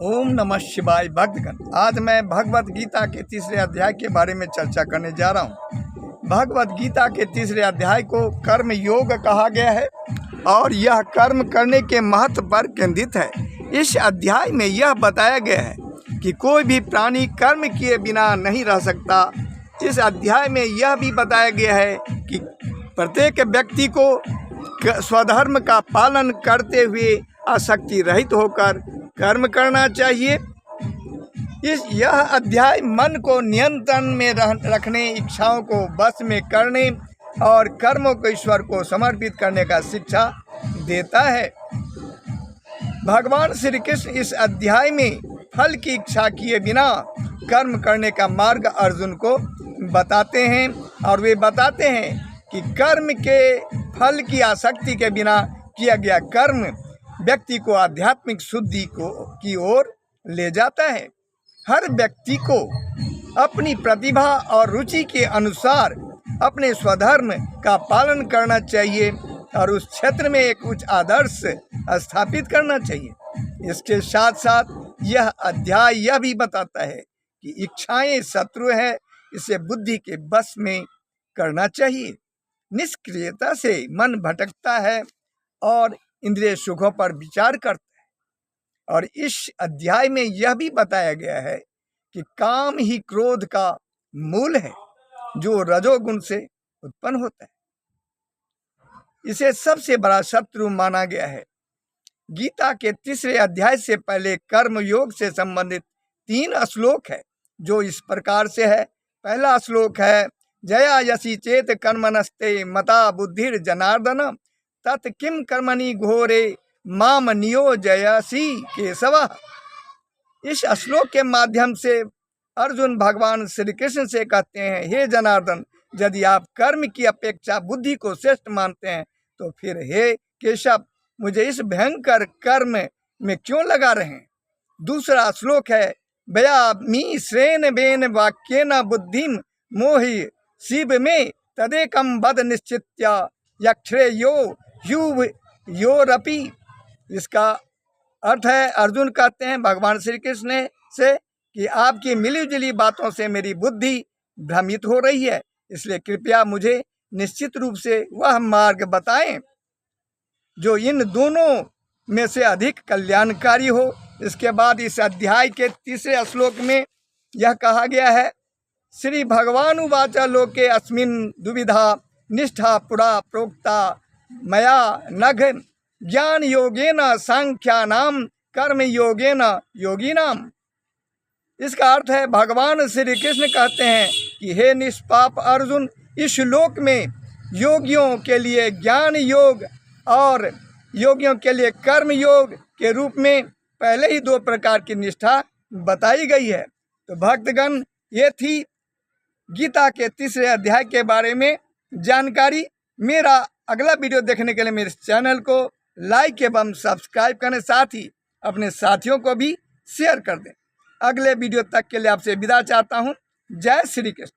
ओम नमः शिवाय भक्तगण। आज मैं भगवत गीता के तीसरे अध्याय के बारे में चर्चा करने जा रहा हूँ। भगवत गीता के तीसरे अध्याय को कर्म योग कहा गया है और यह कर्म करने के महत्व पर केंद्रित है। इस अध्याय में यह बताया गया है कि कोई भी प्राणी कर्म किए बिना नहीं रह सकता। इस अध्याय में यह भी बताया गया है कि प्रत्येक व्यक्ति को स्वधर्म का पालन करते हुए आसक्ति रहित होकर कर्म करना चाहिए। यह अध्याय मन को नियंत्रण में रखने, इच्छाओं को बस में करने और कर्मों को ईश्वर को समर्पित करने का शिक्षा देता है। भगवान श्री कृष्ण इस अध्याय में फल की इच्छा किए बिना कर्म करने का मार्ग अर्जुन को बताते हैं और वे बताते हैं कि कर्म के फल की आसक्ति के बिना किया गया कर्म व्यक्ति को आध्यात्मिक शुद्धि की ओर ले जाता है। हर व्यक्ति को अपनी प्रतिभा और रुचि के अनुसार अपने स्वधर्म का पालन करना चाहिए और उस क्षेत्र में एक उच्च आदर्श स्थापित करना चाहिए। इसके साथ साथ यह अध्याय यह भी बताता है कि इच्छाएं शत्रु है, इसे बुद्धि के बस में करना चाहिए। निष्क्रियता से मन भटकता है और इंद्रिय सुखों पर विचार करता है। और इस अध्याय में यह भी बताया गया है कि काम ही क्रोध का मूल है, जो रजोगुण से उत्पन्न होता है। इसे सबसे बड़ा शत्रु माना गया है। गीता के तीसरे अध्याय से पहले कर्म योग से संबंधित 3 श्लोक है, जो इस प्रकार से है। पहला श्लोक है, जया यसी चेत कर्मणस्ते मता बुद्धिर जनार्दन तत् किम कर्मणि घोरे माम नियोजयसि केशव। इस श्लोक के माध्यम से अर्जुन भगवान श्री कृष्ण से कहते हैं, हे जनार्दन, यदि आप कर्म की अपेक्षा बुद्धि को श्रेष्ठ मानते हैं तो फिर हे केशव, मुझे इस भयंकर कर्म में क्यों लगा रहे हैं। दूसरा श्लोक है, बया मी श्रेण बेन वाक्येन बुद्धिम मोहि शिव में तदेकम बद निश्चित्या यक्षेयो युव योरपि। इसका अर्थ है, अर्जुन कहते हैं भगवान श्री कृष्ण से कि आपकी मिलीजुली बातों से मेरी बुद्धि भ्रमित हो रही है, इसलिए कृपया मुझे निश्चित रूप से वह मार्ग बताएं जो इन दोनों में से अधिक कल्याणकारी हो। इसके बाद इस अध्याय के तीसरे श्लोक में यह कहा गया है, श्री भगवान उवाच लोके अस्मिन् दुविधा निष्ठा पुरा प्रोक्ता मया नघ ज्ञान योगेन सांख्यानाम कर्म योगेन योगिनाम। इसका अर्थ है, भगवान श्री कृष्ण कहते हैं कि हे निष्पाप अर्जुन, इस श्लोक में योगियों के लिए ज्ञान योग और योगियों के लिए कर्म योग के रूप में पहले ही 2 प्रकार की निष्ठा बताई गई है। तो भक्तगण, ये थी गीता के तीसरे अध्याय के बारे में जानकारी। मेरा अगला वीडियो देखने के लिए मेरे चैनल को लाइक एवं सब्सक्राइब करें, साथ ही अपने साथियों को भी शेयर कर दें। अगले वीडियो तक के लिए आपसे विदा चाहता हूँ। जय श्री कृष्ण।